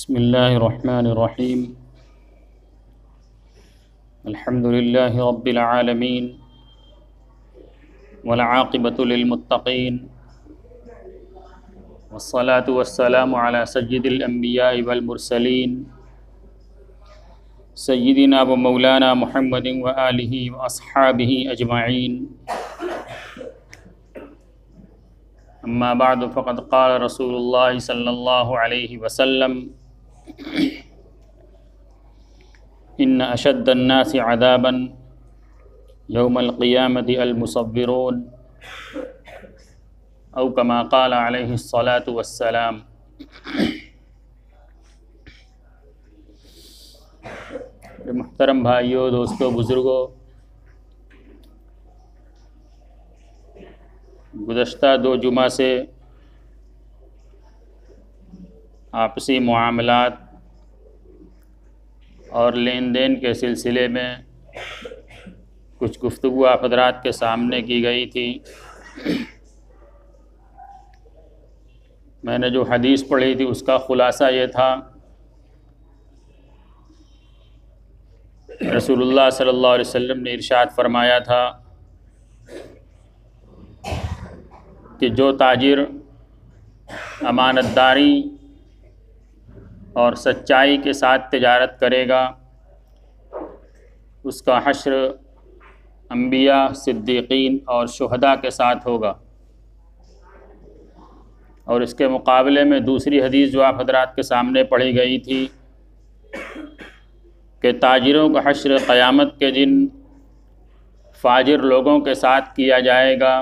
बिस्मिल्लाहिर्रहमानिर्रहीम। अल्हम्दुलिल्लाहि रब्बिल आलमीन वल आक़िबतु लिल मुत्तक़ीन वस्सलातु वस्सलामु अला सय्यिदिल अंबियाइ वल मुरसलीन सय्यिदिना व मौलाना मुहम्मदिन व आलिहि व अस्हाबिहि अजमाइन। अम्मा बअद फ़क़द क़ाल रसूलुल्लाह सल्लल्लाहु अलैहि वसल्लम इन्ना अशद्दन्नासि अज़ाबन यौमल क़ियामति अल मुसव्विरून औ कमा क़ाल अलैहि स्सलातु वस्सलाम। मुहतरम भाइयों, दोस्तों, बुज़ुर्गों, गुज़श्ता 2 जुमा से आपसी मुआमलात और लेन देन के सिलसिले में कुछ गुफ्तगू आप हज़रात के सामने की गई थी। मैंने जो हदीस पढ़ी थी उसका ख़ुलासा ये था, रसूलुल्लाह सल्लल्लाहु अलैहि वसल्लम ने इरशाद फरमाया था कि जो ताजिर अमानतदारी और सच्चाई के साथ तिजारत करेगा उसका हश्र अंबिया, सिद्दीक़ीन और शुहदा के साथ होगा। और इसके मुकाबले में दूसरी हदीस जो आप हज़रात के सामने पढ़ी गई थी कि ताजिरों का हश्र क़यामत के दिन फ़ाजिर लोगों के साथ किया जाएगा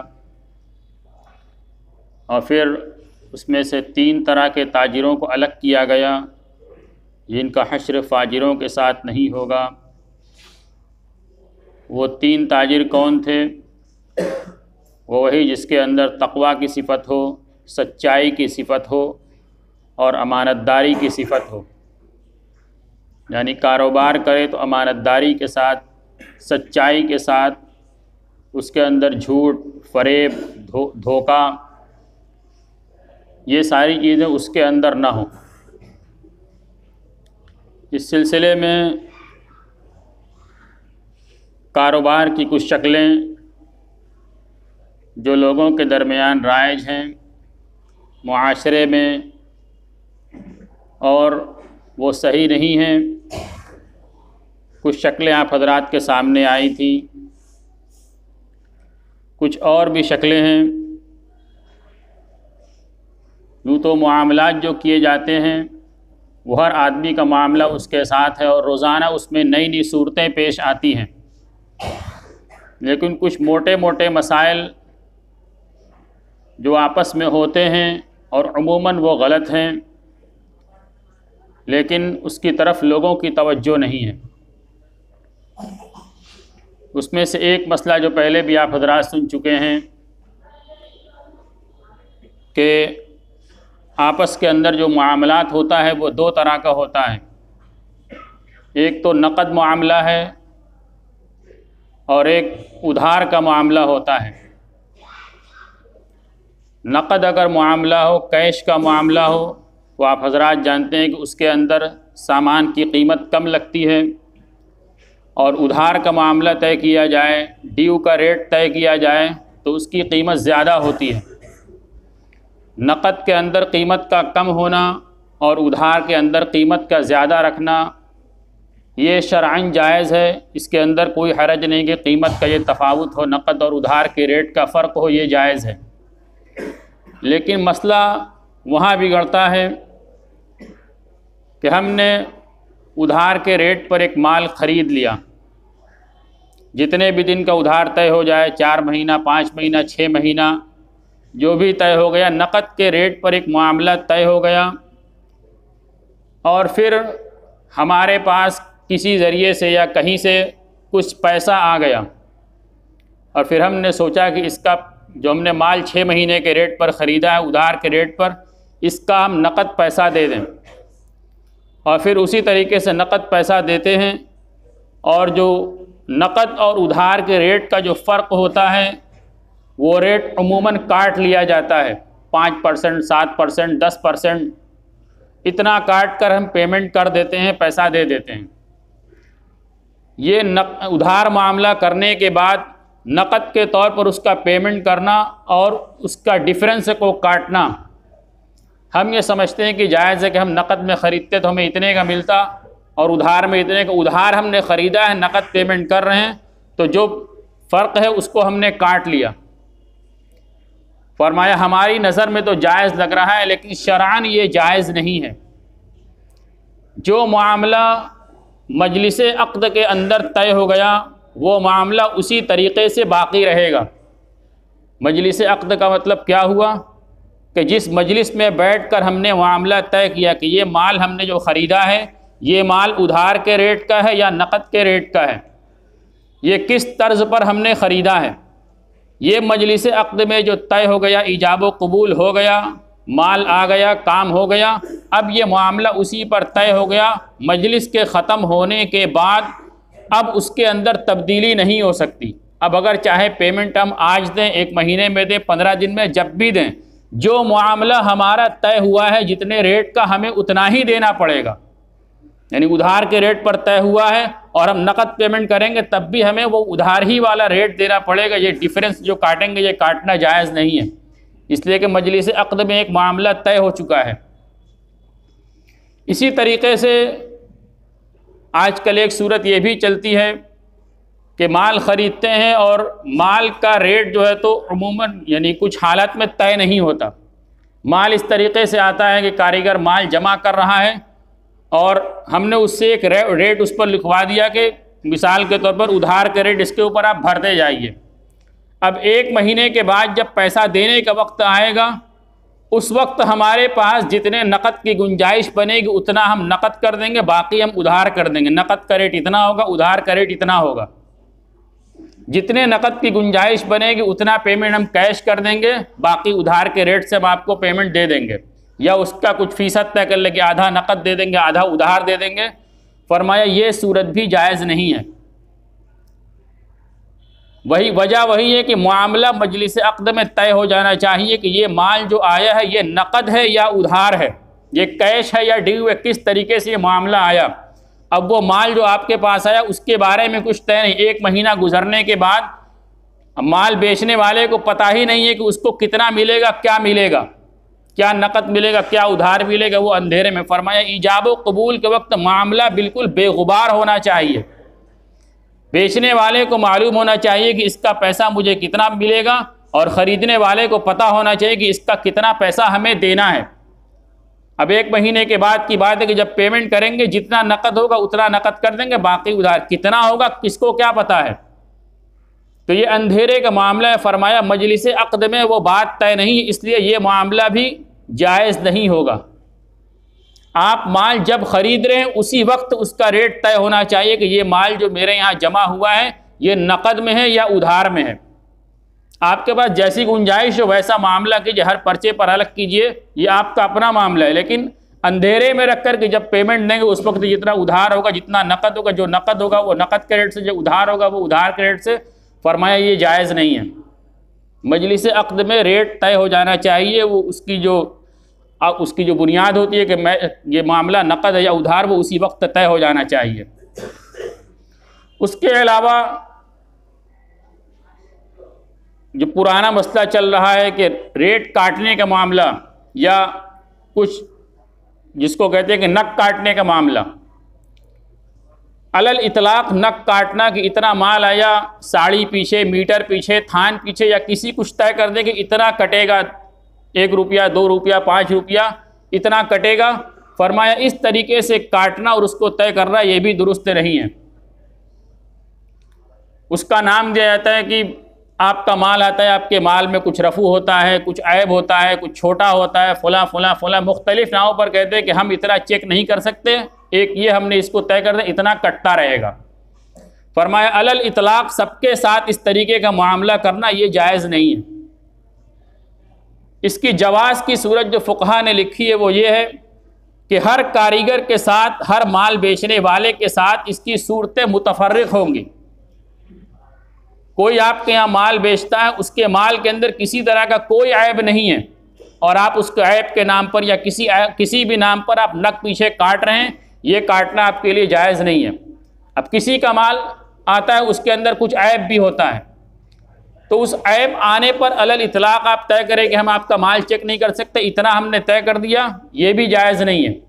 और फिर उसमें से 3 तरह के ताजिरों को अलग किया गया जिनका हश्र फ़ाजिरों के साथ नहीं होगा। वो 3 ताजिर कौन थे? वो वही जिसके अंदर तक़वा की सिफ़त हो, सच्चाई की सिफ़त हो और अमानतदारी की सिफ़त हो। यानी कारोबार करे तो अमानतदारी के साथ, सच्चाई के साथ, उसके अंदर झूठ, फ़रेब, धोखा, ये सारी चीज़ें उसके अंदर ना हो। इस सिलसिले में कारोबार की कुछ शक्लें जो लोगों के दरमियान राइज हैं मुआशरे में और वो सही नहीं हैं, कुछ शक्लें आप हज़रात के सामने आई थी। कुछ और भी शक्लें हैं। यूँ तो मुआमलात जो किए जाते हैं वो हर आदमी का मामला उसके साथ है और रोज़ाना उसमें नई नई सूरतें पेश आती हैं, लेकिन कुछ मोटे मोटे मसाइल जो आपस में होते हैं और अमूमन वो गलत हैं, लेकिन उसकी तरफ लोगों की तवज्जो नहीं है। उसमें से एक मसला जो पहले भी आप हज़रात सुन चुके हैं कि आपस के अंदर जो मुआमलात होता है वो 2 तरह का होता है। एक तो नक़द मुआमला है और एक उधार का मामला होता है। नक़द अगर मामला हो, कैश का मामला हो, तो आप हज़रात जानते हैं कि उसके अंदर सामान की कीमत कम लगती है और उधार का मामला तय किया जाए, ड्यू का रेट तय किया जाए तो उसकी कीमत ज़्यादा होती है। नक़द के अंदर कीमत का कम होना और उधार के अंदर कीमत का ज़्यादा रखना ये शरअन जायज़ है। इसके अंदर कोई हरज नहीं कि कीमत का ये तफावत हो, नक़द और उधार के रेट का फ़र्क हो, ये जायज़ है। लेकिन मसला वहाँ बिगड़ता है कि हमने उधार के रेट पर एक माल ख़रीद लिया, जितने भी दिन का उधार तय हो जाए, 4 महीना, 5 महीना, 6 महीना, जो भी तय हो गया, नक़द के रेट पर एक मामला तय हो गया और फिर हमारे पास किसी ज़रिए से या कहीं से कुछ पैसा आ गया और फिर हमने सोचा कि इसका जो हमने माल 6 महीने के रेट पर ख़रीदा है उधार के रेट पर, इसका हम नक़द पैसा दे दें और फिर उसी तरीके से नक़द पैसा देते हैं और जो नक़द और उधार के रेट का जो फ़र्क होता है वो रेट अमूमन काट लिया जाता है, 5%, 7%, 10%। इतना काट कर हम पेमेंट कर देते हैं, पैसा दे देते हैं। ये उधार मामला करने के बाद नक़द के तौर पर उसका पेमेंट करना और उसका डिफरेंस को काटना, हम ये समझते हैं कि जायज़ है कि हम नक़द में ख़रीदते तो हमें इतने का मिलता और उधार में इतने का। उधार हमने ख़रीदा है, नक़द पेमेंट कर रहे हैं, तो जो फ़र्क है उसको हमने काट लिया। फरमाया हमारी नज़र में तो जायज़ लग रहा है, लेकिन शरअन ये जायज़ नहीं है। जो मामला मजलिस अक़्द के अंदर तय हो गया वो मामला उसी तरीक़े से बाक़ी रहेगा। मजलिस अक़्द का मतलब क्या हुआ कि जिस मजलिस में बैठकर हमने मामला तय किया कि ये माल हमने जो ख़रीदा है ये माल उधार के रेट का है या नक़द के रेट का है, ये किस तर्ज़ पर हमने ख़रीदा है, ये मजलिस अक़्द में जो तय हो गया, इजाब व कबूल हो गया, माल आ गया, काम हो गया। अब ये मामला उसी पर तय हो गया। मजलिस के ख़त्म होने के बाद अब उसके अंदर तब्दीली नहीं हो सकती। अब अगर चाहे पेमेंट हम आज दें, 1 महीने में दें, 15 दिन में, जब भी दें, जो मामला हमारा तय हुआ है जितने रेट का हमें उतना ही देना पड़ेगा। यानी उधार के रेट पर तय हुआ है और हम नक़द पेमेंट करेंगे तब भी हमें वो उधार ही वाला रेट देना पड़ेगा। ये डिफरेंस जो काटेंगे ये काटना जायज़ नहीं है, इसलिए कि मजलिस अक़्द में एक मामला तय हो चुका है। इसी तरीक़े से आजकल एक सूरत ये भी चलती है कि माल ख़रीदते हैं और माल का रेट जो है तो अमूमन यानी कुछ हालत में तय नहीं होता। माल इस तरीक़े से आता है कि कारीगर माल जमा कर रहा है और हमने उससे एक रेट उस पर लिखवा दिया कि मिसाल के तौर पर उधार के रेट इसके ऊपर आप भरते जाइए। अब 1 महीने के बाद जब पैसा देने का वक्त आएगा, उस वक्त हमारे पास जितने नक़द की गुंजाइश बनेगी उतना हम नक़द कर देंगे, बाकी हम उधार कर देंगे। नक़द का रेट इतना होगा, उधार का रेट इतना होगा। जितने नक़द की गुंजाइश बनेगी उतना पेमेंट हम कैश कर देंगे, बाकी उधार के रेट से हम आपको पेमेंट दे देंगे, या उसका कुछ फ़ीसद तय कर लेंगे, आधा नक़द दे देंगे, आधा उधार दे देंगे। फरमाया ये सूरत भी जायज़ नहीं है। वही है कि मामला मजलिस अक़्द में तय हो जाना चाहिए कि ये माल जो आया है ये नक़द है या उधार है, ये कैश है या ड्यू है, किस तरीके से ये मामला आया। अब वो माल जो आपके पास आया उसके बारे में कुछ तय नहीं। 1 महीना गुजरने के बाद माल बेचने वाले को पता ही नहीं है कि उसको कितना मिलेगा, क्या मिलेगा, क्या नक़द मिलेगा, क्या उधार मिलेगा, वो अंधेरे में। फरमाया ईजाब व कबूल के वक्त मामला बिल्कुल बेगुबार होना चाहिए। बेचने वाले को मालूम होना चाहिए कि इसका पैसा मुझे कितना मिलेगा और ख़रीदने वाले को पता होना चाहिए कि इसका कितना पैसा हमें देना है। अब 1 महीने के बाद की बात है कि जब पेमेंट करेंगे जितना नक़द होगा उतना नक़द कर देंगे, बाकी उधार। कितना होगा किसको क्या पता है, तो ये अंधेरे का मामला है। फरमाया मजलिस अक़्द में वो बात तय नहीं, इसलिए ये मामला भी जायज़ नहीं होगा। आप माल जब ख़रीद रहे हैं उसी वक्त उसका रेट तय होना चाहिए कि ये माल जो मेरे यहाँ जमा हुआ है ये नक़द में है या उधार में है। आपके पास जैसी गुंजाइश हो वैसा मामला कीजिए, हर पर्चे पर अलग कीजिए, ये आपका अपना मामला है। लेकिन अंधेरे में रख कर के जब पेमेंट देंगे उस वक्त जितना उधार होगा, जितना नक़द होगा, जो नक़द होगा वो नक़द के रेट से, जो उधार होगा वो उधार के रेट से, फरमाया ये जायज़ नहीं है। मजलिस अक़्द में रेट तय हो जाना चाहिए, वो उसकी जो बुनियाद होती है कि ये मामला नक़द है या उधार, वो उसी वक्त तय हो जाना चाहिए। उसके अलावा जो पुराना मसला चल रहा है कि रेट काटने का मामला या कुछ जिसको कहते हैं कि नक काटने का मामला, अलल इतलाक़ नक काटना कि इतना माल आया, साड़ी पीछे, मीटर पीछे, थान पीछे, या किसी कुछ तय कर दे कि इतना कटेगा, 1 रुपया, 2 रुपया, 5 रुपया, इतना कटेगा। फरमाया इस तरीके से काटना और उसको तय करना ये भी दुरुस्त नहीं है। उसका नाम दिया जाता है कि आपका माल आता है, आपके माल में कुछ रफू होता है, कुछ ऐब होता है, कुछ छोटा होता है, फला फला फला, मुख्तलिफ नामों पर कहते हैं कि हम इतना चेक नहीं कर सकते, एक ये हमने इसको तय कर दिया, इतना कटता रहेगा। फरमाया अलल इतलाक़ सबके साथ इस तरीके का मामला करना ये जायज़ नहीं है। इसकी जवाज़ की सूरत जो फ़ुक़हा ने लिखी है वो ये है कि हर कारीगर के साथ, हर माल बेचने वाले के साथ इसकी सूरतें मुतफ़र्रिक़ होंगी। कोई आपके यहाँ माल बेचता है, उसके माल के अंदर किसी तरह का कोई ऐब नहीं है, और आप उसके ऐब के नाम पर या किसी भी नाम पर आप नक पीछे काट रहे हैं, ये काटना आपके लिए जायज़ नहीं है। अब किसी का माल आता है, उसके अंदर कुछ ऐब भी होता है, तो उस ऐब आने पर अलल इतलाक़ आप तय करें कि हम आपका माल चेक नहीं कर सकते, इतना हमने तय कर दिया, ये भी जायज़ नहीं है।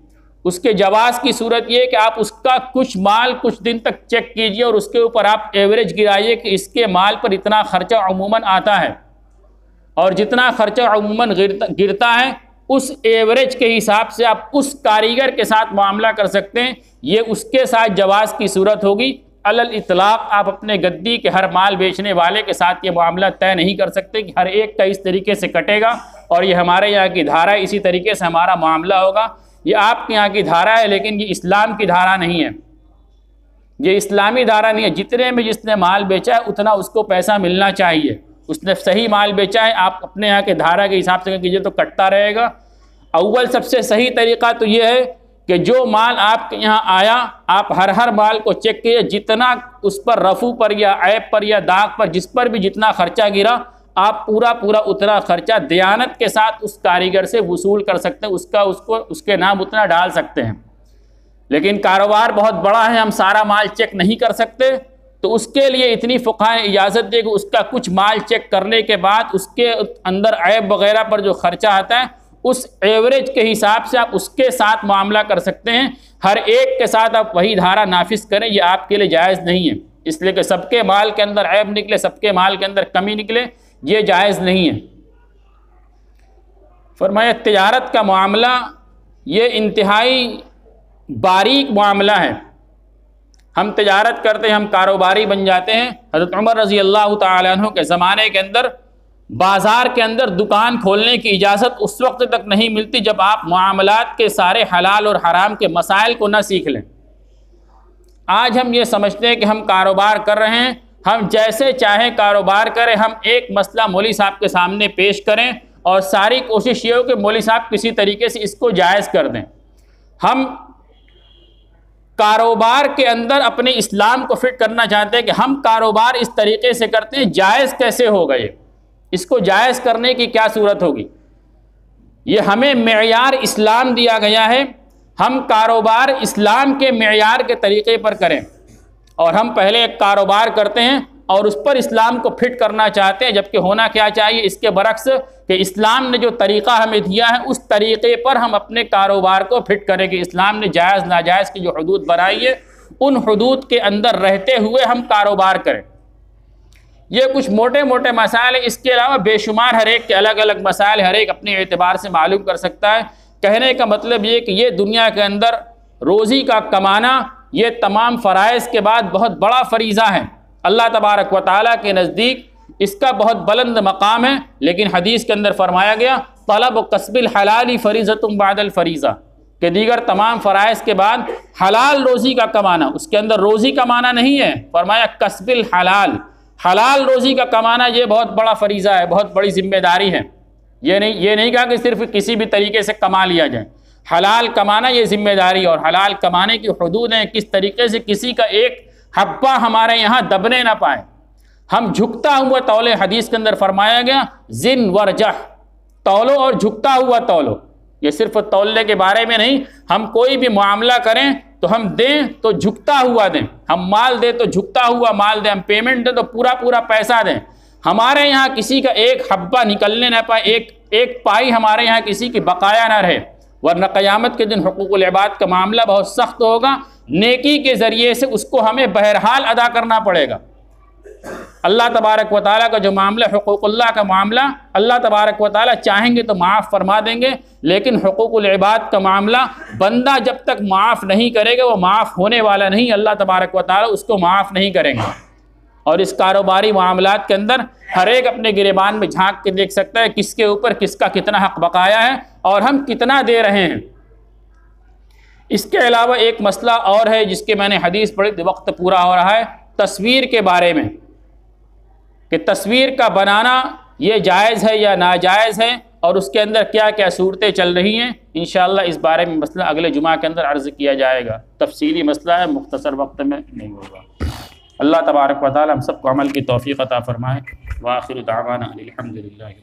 उसके जवाज़ की सूरत ये कि आप उसका कुछ माल कुछ दिन तक चेक कीजिए और उसके ऊपर आप एवरेज गिराइए कि इसके माल पर इतना ख़र्चा अमूमन आता है, और जितना ख़र्चा अमूमन गिरता है उस एवरेज के हिसाब से आप उस कारीगर के साथ मामला कर सकते हैं। ये उसके साथ जवाज़ की सूरत होगी। अलल इतलाक़ आप अपने गद्दी के हर माल बेचने वाले के साथ ये मामला तय नहीं कर सकते कि हर एक का इस तरीके से कटेगा और ये हमारे यहाँ की धारा है, इसी तरीके से हमारा मामला होगा। ये आपके यहाँ की धारा है, लेकिन ये इस्लाम की धारा नहीं है, ये इस्लामी धारा नहीं है। जितने में जिसने माल बेचा है उतना उसको पैसा मिलना चाहिए। उसने सही माल बेचा है, आप अपने यहाँ के धारा के हिसाब से कीजिए तो कटता रहेगा। अव्वल सबसे सही तरीक़ा तो ये है कि जो माल आपके यहाँ आया आप हर माल को चेक कीजिए, जितना उस पर रफू पर या ऐब पर या दाग पर जिस पर भी जितना खर्चा गिरा आप पूरा उतना खर्चा दयानत के साथ उस कारीगर से वसूल कर सकते हैं, उसके नाम उतना डाल सकते हैं। लेकिन कारोबार बहुत बड़ा है, हम सारा माल चेक नहीं कर सकते, तो उसके लिए इतनी फ़ुक़हा ने इजाज़त दी कि उसका कुछ माल चेक करने के बाद उसके अंदर ऐब वगैरह पर जो खर्चा आता है उस एवरेज के हिसाब से आप उसके साथ मामला कर सकते हैं। हर एक के साथ आप वही धारा नाफिज करें, ये आपके लिए जायज़ नहीं है। इसलिए कि सबके माल के अंदर ऐब निकले, सबके माल के अंदर कमी निकले, ये जायज़ नहीं है। फरमाया तिजारत का मामला ये इंतहाई बारीक मामला है। हम तिजारत करते हैं, हम कारोबारी बन जाते हैं। हज़रत उमर रज़ी अल्लाह तआला अन्हु के ज़माने के अंदर बाज़ार के अंदर दुकान खोलने की इजाज़त उस वक्त तक नहीं मिलती जब आप मामलात के सारे हलाल और हराम के मसाइल को न सीख लें। आज हम ये समझते हैं कि हम कारोबार कर रहे हैं, हम जैसे चाहें कारोबार करें, हम एक मसला मौलवी साहब के सामने पेश करें और सारी कोशिश ये हो कि मौलवी साहब किसी तरीके से इसको जायज़ कर दें। हम कारोबार के अंदर अपने इस्लाम को फिट करना चाहते हैं कि हम कारोबार इस तरीके से करते हैं, जायज़ कैसे होगा, ये इसको जायज़ करने की क्या सूरत होगी। ये हमें मेयार इस्लाम दिया गया है, हम कारोबार इस्लाम के मेयार के तरीक़े पर करें। और हम पहले एक कारोबार करते हैं और उस पर इस्लाम को फिट करना चाहते हैं, जबकि होना क्या चाहिए इसके बरक्स कि इस्लाम ने जो तरीक़ा हमें दिया है उस तरीक़े पर हम अपने कारोबार को फिट करें कि इस्लाम ने जायज़ नाजायज़ की जो हदूद बनाई है उन हदूद के अंदर रहते हुए हम कारोबार करें। ये कुछ मोटे मोटे मसाइल हैं, इसके अलावा बेशुमार हर एक के अलग अलग मसाइल हर एक अपने एतबार से मालूम कर सकता है। कहने का मतलब ये कि ये दुनिया के अंदर रोज़ी का कमाना ये तमाम फ़राइज़ के बाद बहुत बड़ा फरीज़ा है। अल्लाह तबारक व तआला के नज़दीक इसका बहुत बुलंद मकाम है, लेकिन हदीस के अंदर फरमाया गया तलब कस्बिल हलाली फ़रीज़तुम बादल फ़रीज़ा, के दीगर तमाम फ़राइज़ के बाद हलाल रोज़ी का कमाना, उसके अंदर रोज़ी कमाना नहीं है, फरमाया कस्बिल हलाल, हलाल रोज़ी का कमाना ये बहुत बड़ा फरीज़ा है, बहुत बड़ी जिम्मेदारी है। ये नहीं कहा कि सिर्फ किसी भी तरीके से कमा लिया जाए, हलाल कमाना ये जिम्मेदारी, और हलाल कमाने की हदूद हैं किस तरीके से किसी का एक हब्बा हमारे यहाँ दबने ना पाए, हम झुकता हुआ तौले। हदीस के अंदर फरमाया गया जिन वरजह, तौलो और झुकता हुआ तौलो। ये सिर्फ तौलने के बारे में नहीं, हम कोई भी मामला करें तो हम दें तो झुकता हुआ दें, हम माल दें तो झुकता हुआ माल दें, हम पेमेंट दें तो पूरा पैसा दें। हमारे यहाँ किसी का एक हब्बा निकलने ना पाए, एक पाई हमारे यहाँ किसी की बकाया ना रहे, वरना क़यामत के दिन हुकूकुल इबाद का मामला बहुत सख्त होगा। नेकी के ज़रिए से उसको हमें बहरहाल अदा करना पड़ेगा। अल्लाह तबारक व तआला का जो मामला हुकूकुल्लाह का मामला, अल्लाह तबारक व तआला चाहेंगे तो माफ़ फरमा देंगे, लेकिन हुकूकुल इबाद का मामला बंदा जब तक माफ़ नहीं करेगा वो माफ़ होने वाला नहीं, अल्लाह तबारक व तआला उसको माफ़ नहीं करेंगे। और इस कारोबारी मामलात के अंदर हर एक अपने गिरेबान में झांक के देख सकता है किसके ऊपर किसका कितना हक़ बकाया है और हम कितना दे रहे हैं। इसके अलावा एक मसला और है जिसके मैंने हदीस पढ़ी, वक्त पूरा हो रहा है, तस्वीर के बारे में कि तस्वीर का बनाना ये जायज़ है या नाजायज़ है और उसके अंदर क्या क्या सूरतें चल रही हैं। इंशाअल्लाह इस बारे में मसला अगले जुमा के अंदर अर्ज़ किया जाएगा। तफसीली मसला है, मुख्तसर वक्त में नहीं होगा। अल्लाह तबारक व तआला हम सबको अमल की तौफ़ीक़ अता फ़रमाए। व आखिरु दावाना अनिल हम्दुलिल्लाहि।